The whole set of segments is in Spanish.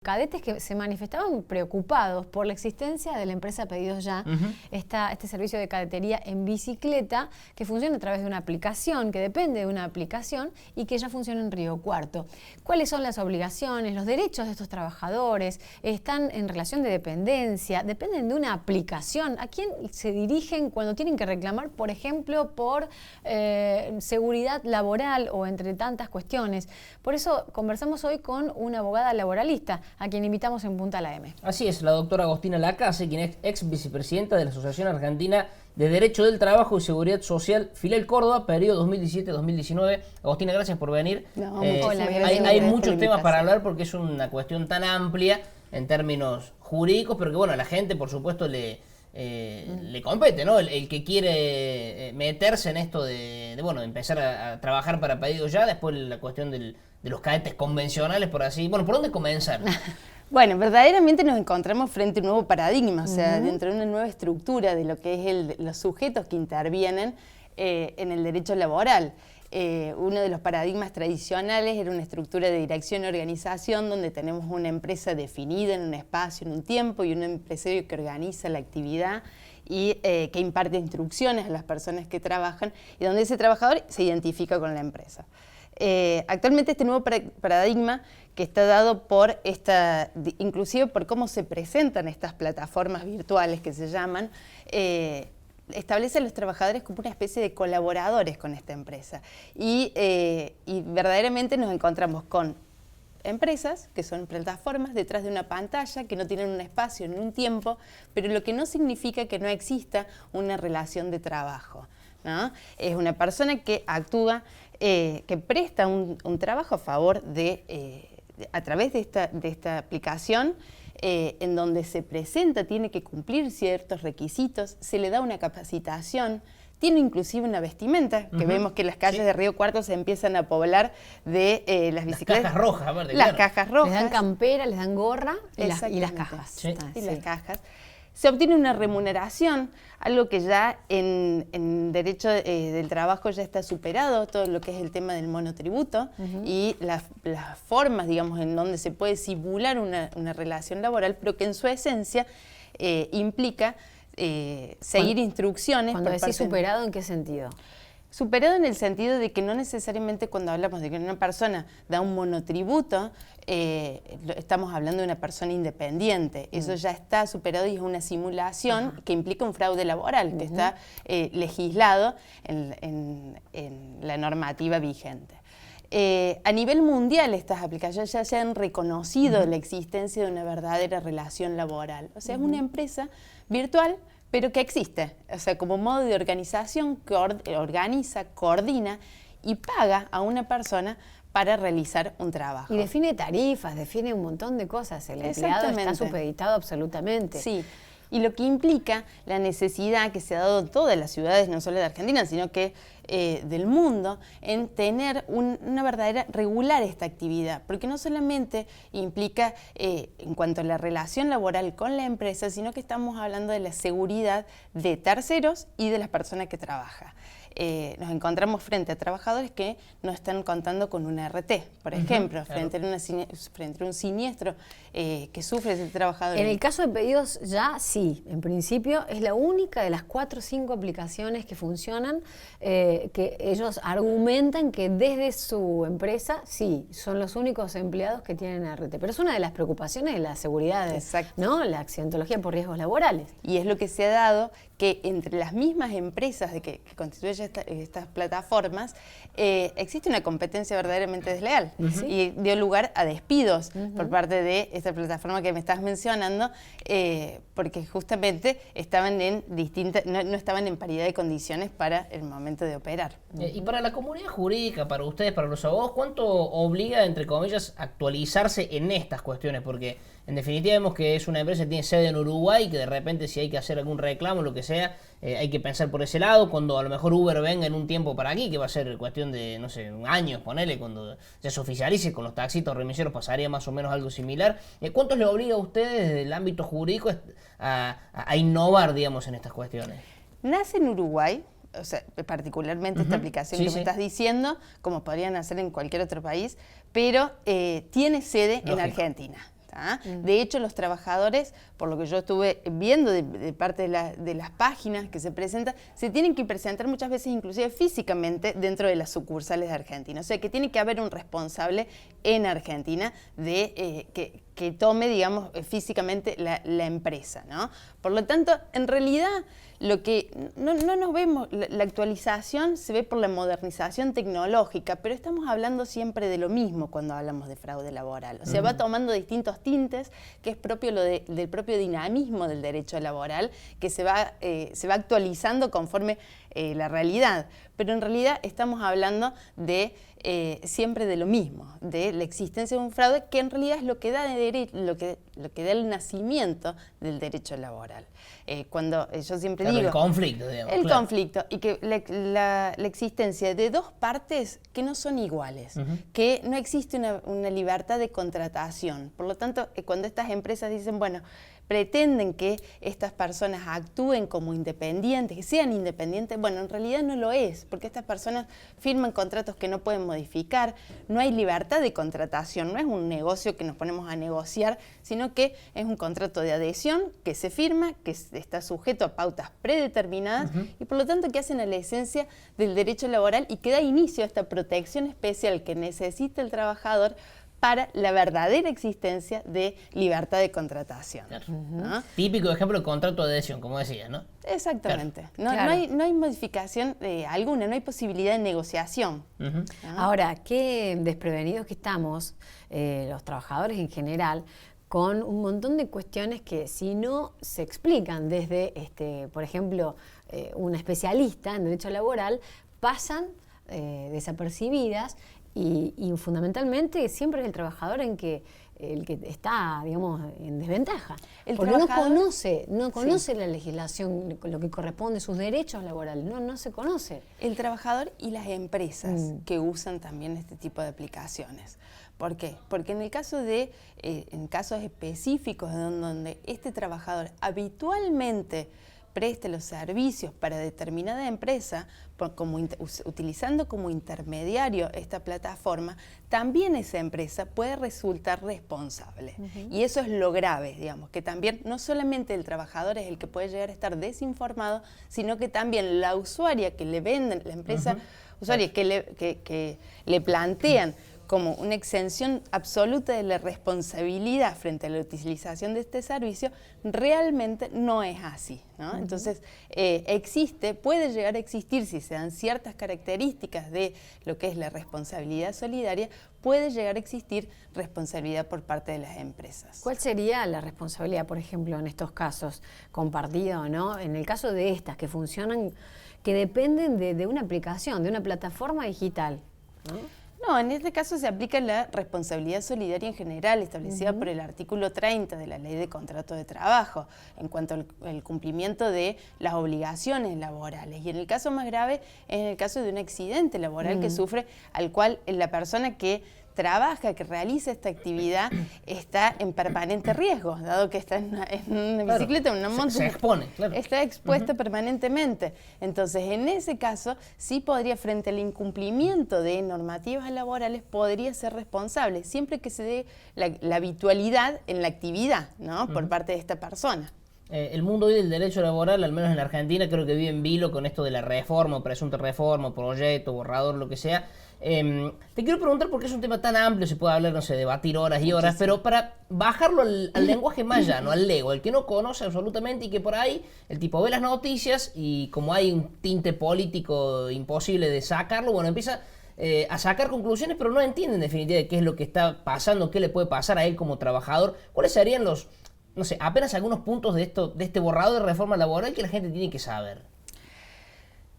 Cadetes que se manifestaban preocupados por la existencia de la empresa Pedidos Ya, este servicio de cadetería en bicicleta que funciona a través de una aplicación, que depende de una aplicación y que ya funciona en Río Cuarto. ¿Cuáles son las obligaciones, los derechos de estos trabajadores? ¿Están en relación de dependencia? ¿Dependen de una aplicación? ¿A quién se dirigen cuando tienen que reclamar, por ejemplo, por seguridad laboral o entre tantas cuestiones? Por eso conversamos hoy con una abogada laboralista, a quien invitamos en Punta la M. Así es, la doctora Agostina Lacase, quien es ex vicepresidenta de la Asociación Argentina de Derecho del Trabajo y Seguridad Social, Filel Córdoba, periodo 2017-2019. Agostina, gracias por venir. Hola, hay muchos temas para hablar porque es una cuestión tan amplia en términos jurídicos, pero que bueno, a la gente por supuesto le compete, ¿no? El que quiere meterse en esto de empezar a trabajar para Pedidos Ya, después la cuestión de los cadetes convencionales, por así. Bueno, ¿por dónde comenzar? Bueno, verdaderamente nos encontramos frente a un nuevo paradigma, o sea, dentro de una nueva estructura de lo que es los sujetos que intervienen en el derecho laboral. Uno de los paradigmas tradicionales era una estructura de dirección y organización donde tenemos una empresa definida en un espacio, en un tiempo, y un empresario que organiza la actividad y que imparte instrucciones a las personas que trabajan y donde ese trabajador se identifica con la empresa. Actualmente este nuevo paradigma que está dado por inclusive por cómo se presentan estas plataformas virtuales que se llaman, establece a los trabajadores como una especie de colaboradores con esta empresa y verdaderamente nos encontramos con empresas que son plataformas detrás de una pantalla que no tienen un espacio ni un tiempo, pero lo que no significa que no exista una relación de trabajo, ¿no? Es una persona que actúa, que presta un trabajo a favor a través de esta aplicación, en donde se presenta, tiene que cumplir ciertos requisitos, se le da una capacitación, tiene inclusive una vestimenta, que vemos que las calles de Río Cuarto se empiezan a poblar de las bicicletas. Las cajas rojas, aparte, las claro. cajas rojas. Les dan campera, les dan gorra y las cajas. Sí. Las cajas. Se obtiene una remuneración, algo que ya en derecho del trabajo ya está superado, todo lo que es el tema del monotributo y las formas, digamos, en donde se puede simular una relación laboral, pero que en su esencia implica seguir instrucciones. Cuando decís superado, ¿en qué sentido? Superado en el sentido de que no necesariamente cuando hablamos de que una persona da un monotributo, estamos hablando de una persona independiente. Eso ya está superado y es una simulación que implica un fraude laboral, que está legislado en la normativa vigente. A nivel mundial estas aplicaciones ya se han reconocido la existencia de una verdadera relación laboral. O sea, es una empresa virtual, pero que existe, o sea, como modo de organización que organiza, coordina y paga a una persona para realizar un trabajo. Y define tarifas, define un montón de cosas. El empleado está supeditado absolutamente. Sí, y lo que implica la necesidad que se ha dado en todas las ciudades, no solo de Argentina, sino que del mundo, en tener una verdadera, regular esta actividad, porque no solamente implica en cuanto a la relación laboral con la empresa, sino que estamos hablando de la seguridad de terceros y de las personas que trabajan. Nos encontramos frente a trabajadores que no están contando con una RT, por ejemplo, frente a un siniestro que sufre ese trabajador. En el caso de Pedidos Ya, sí, en principio es la única de las 4 o 5 aplicaciones que funcionan, que ellos argumentan que desde su empresa, sí, son los únicos empleados que tienen RT. Pero es una de las preocupaciones de la seguridad, ¿no? La accidentología por riesgos laborales. Y es lo que se ha dado, que entre las mismas empresas que constituyen estas plataformas, existe una competencia verdaderamente desleal y dio lugar a despidos por parte de esta plataforma que me estás mencionando, porque justamente estaban en no estaban en paridad de condiciones para el momento de operar. Y para la comunidad jurídica, para ustedes, para los abogados, ¿cuánto obliga, entre comillas, actualizarse en estas cuestiones? Porque en definitiva vemos que es una empresa que tiene sede en Uruguay, que de repente si hay que hacer algún reclamo, lo que sea, hay que pensar por ese lado. Cuando a lo mejor Uber venga en un tiempo para aquí, que va a ser cuestión de, no sé, años, ponele, cuando ya se oficialice con los taxistas o remiseros, pasaría más o menos algo similar. ¿Cuántos le obliga a ustedes desde el ámbito jurídico a innovar, digamos, en estas cuestiones? Nace en Uruguay, o sea, particularmente esta aplicación que me estás diciendo, como podrían hacer en cualquier otro país, pero tiene sede en Argentina. De hecho, los trabajadores, por lo que yo estuve viendo de parte de las páginas que se presentan, se tienen que presentar muchas veces inclusive físicamente dentro de las sucursales de Argentina. O sea, que tiene que haber un responsable en Argentina que tome, digamos, físicamente la empresa, ¿no? Por lo tanto, en realidad, lo que no nos vemos, la actualización se ve por la modernización tecnológica, pero estamos hablando siempre de lo mismo cuando hablamos de fraude laboral. O sea, va tomando distintos tintes, que es propio del propio dinamismo del derecho laboral, que se va actualizando conforme la realidad. Pero en realidad estamos hablando de siempre de lo mismo, de la existencia de un fraude, que en realidad es lo que da lo que da el nacimiento del derecho laboral. Cuando yo siempre digo... el conflicto, digamos. El conflicto, y que la existencia de dos partes que no son iguales, que no existe una libertad de contratación. Por lo tanto, cuando estas empresas dicen, bueno, pretenden que estas personas actúen como independientes, que sean independientes, bueno, en realidad no lo es, porque estas personas firman contratos que no pueden modificar, no hay libertad de contratación, no es un negocio que nos ponemos a negociar, sino que es un contrato de adhesión que se firma, que está sujeto a pautas predeterminadas y por lo tanto que hacen a la esencia del derecho laboral y que da inicio a esta protección especial que necesita el trabajador para la verdadera existencia de libertad de contratación. Claro. ¿No? Típico ejemplo de contrato de adhesión, como decías, ¿no? Exactamente. Claro. No hay modificación alguna, no hay posibilidad de negociación. ¿No? Ahora, qué desprevenidos que estamos, los trabajadores en general, con un montón de cuestiones que si no se explican desde, por ejemplo, un especialista en derecho laboral, pasan desapercibidas. Y fundamentalmente siempre es el trabajador el que está, digamos, en desventaja. Porque no conoce la legislación, lo que corresponde, sus derechos laborales, no se conoce. El trabajador y las empresas que usan también este tipo de aplicaciones. ¿Por qué? Porque en el caso en casos específicos donde este trabajador habitualmente preste los servicios para determinada empresa, utilizando como intermediario esta plataforma, también esa empresa puede resultar responsable. Y eso es lo grave, digamos, que también no solamente el trabajador es el que puede llegar a estar desinformado, sino que también la usuaria que le venden, la empresa usuaria que le plantean como una exención absoluta de la responsabilidad frente a la utilización de este servicio, realmente no es así, ¿no? Entonces, puede llegar a existir, si se dan ciertas características de lo que es la responsabilidad solidaria, puede llegar a existir responsabilidad por parte de las empresas. ¿Cuál sería la responsabilidad, por ejemplo, en estos casos compartida o no? En el caso de estas que funcionan, que dependen de una aplicación, de una plataforma digital, ¿no? No, en este caso se aplica la responsabilidad solidaria en general, establecida por el artículo 30 de la Ley de Contrato de Trabajo, en cuanto al cumplimiento de las obligaciones laborales. Y en el caso más grave, es en el caso de un accidente laboral que sufre, al cual la persona que trabaja, que realiza esta actividad, está en permanente riesgo, dado que está en una bicicleta, en una moto. Se expone, claro. Está expuesta permanentemente. Entonces, en ese caso, sí podría, frente al incumplimiento de normativas laborales, podría ser responsable, siempre que se dé la habitualidad en la actividad, ¿no? Por parte de esta persona. El mundo hoy del derecho laboral, al menos en la Argentina, creo que vive en vilo con esto de la reforma, o presunta reforma, proyecto, borrador, lo que sea. Te quiero preguntar, porque es un tema tan amplio, se puede hablar, no sé, debatir horas y horas, pero para bajarlo al lenguaje más llano, al lego, el que no conoce absolutamente y que por ahí el tipo ve las noticias y como hay un tinte político imposible de sacarlo, bueno, empieza a sacar conclusiones, pero no entiende en definitiva qué es lo que está pasando, qué le puede pasar a él como trabajador, cuáles serían los, no sé, apenas algunos puntos de este borrado de reforma laboral que la gente tiene que saber.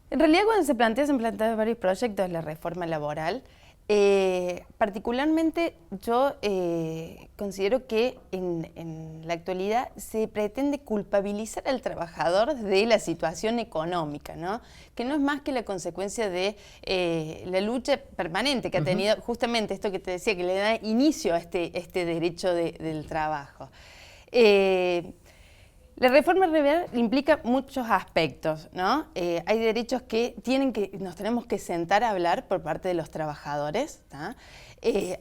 En realidad, cuando se plantean varios proyectos de la reforma laboral, particularmente yo considero que en la actualidad se pretende culpabilizar al trabajador de la situación económica, ¿no? Que no es más que la consecuencia de la lucha permanente que ha tenido justamente esto que te decía, que le da inicio a este derecho del trabajo. La reforma laboral implica muchos aspectos, ¿no? Hay derechos que nos tenemos que sentar a hablar por parte de los trabajadores, ¿tá?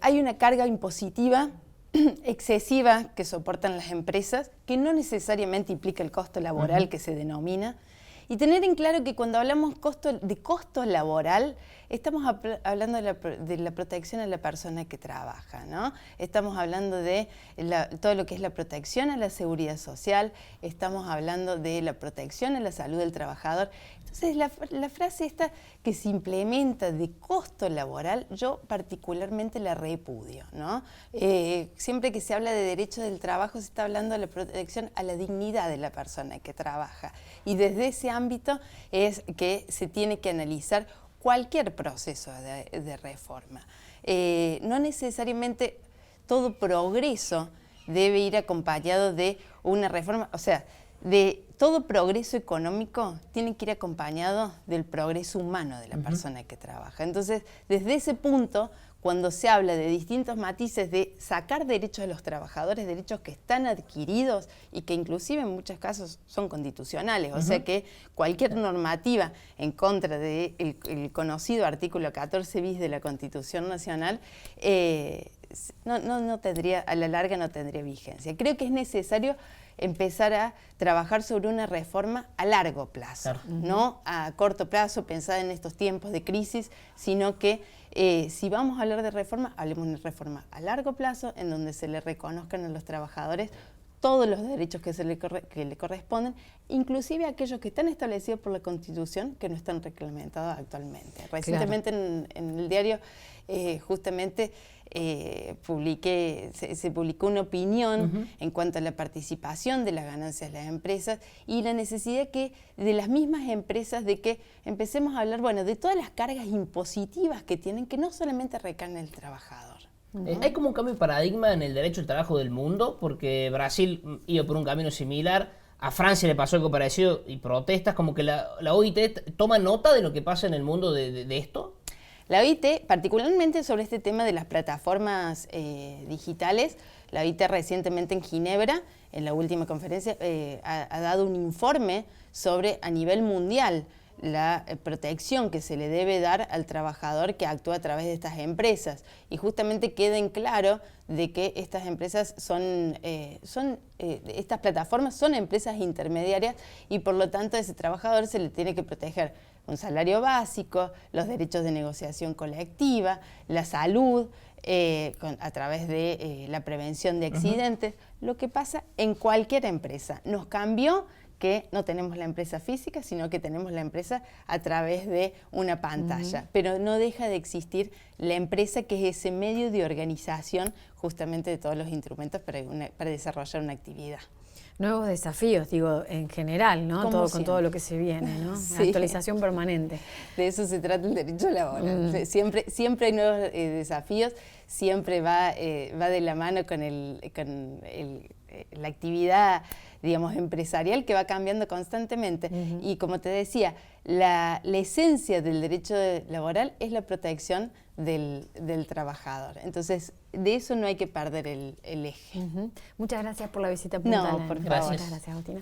Hay una carga impositiva excesiva que soportan las empresas, que no necesariamente implica el costo laboral que se denomina, y tener en claro que cuando hablamos de costo laboral, estamos hablando de la protección a la persona que trabaja, ¿no? Estamos hablando de todo lo que es la protección a la seguridad social, estamos hablando de la protección a la salud del trabajador. Entonces, la frase esta que se implementa de costo laboral, yo particularmente la repudio, ¿no? Siempre que se habla de derecho del trabajo, se está hablando de la protección a la dignidad de la persona que trabaja. Y desde ese ámbito es que se tiene que analizar cualquier proceso de reforma. No necesariamente todo progreso debe ir acompañado de una reforma, o sea, de todo progreso económico tiene que ir acompañado del progreso humano de la persona que trabaja. Entonces, desde ese punto, cuando se habla de distintos matices de sacar derechos a los trabajadores, derechos que están adquiridos y que inclusive en muchos casos son constitucionales, o sea que cualquier normativa en contra del conocido artículo 14 bis de la Constitución Nacional no tendría, a la larga no tendría vigencia. Creo que es necesario empezar a trabajar sobre una reforma a largo plazo, no a corto plazo, pensada en estos tiempos de crisis, sino que si vamos a hablar de reforma, hablemos de una reforma a largo plazo, en donde se le reconozcan a los trabajadores todos los derechos que le corresponden, inclusive aquellos que están establecidos por la Constitución que no están reglamentados actualmente. Recientemente en el diario justamente se publicó una opinión en cuanto a la participación de las ganancias de las empresas y la necesidad de las mismas empresas de que empecemos a hablar, bueno, de todas las cargas impositivas que tienen, que no solamente recaen en el trabajador. Hay como un cambio de paradigma en el derecho al trabajo del mundo, porque Brasil iba por un camino similar, a Francia le pasó algo parecido y protestas, como que la OIT toma nota de lo que pasa en el mundo de esto. La OIT, particularmente sobre este tema de las plataformas digitales, la OIT recientemente en Ginebra, en la última conferencia, ha dado un informe sobre, a nivel mundial, la protección que se le debe dar al trabajador que actúa a través de estas empresas. Y justamente queda en claro de que estas empresas estas plataformas son empresas intermediarias y por lo tanto a ese trabajador se le tiene que proteger un salario básico, los derechos de negociación colectiva, la salud, a través de la prevención de accidentes, lo que pasa en cualquier empresa. Nos cambió que no tenemos la empresa física, sino que tenemos la empresa a través de una pantalla. Pero no deja de existir la empresa, que es ese medio de organización justamente de todos los instrumentos para desarrollar una actividad. Nuevos desafíos, digo, en general, ¿no? Todo con todo lo que se viene, ¿no? Sí. La actualización permanente. De eso se trata el derecho laboral. Siempre hay nuevos desafíos, siempre va de la mano con la actividad, digamos, empresarial, que va cambiando constantemente. Y como te decía, la esencia del derecho laboral es la protección del trabajador. Entonces, de eso no hay que perder el eje. Muchas gracias por la visita puntual. No, por favor. Gracias. Muchas gracias, Agustina.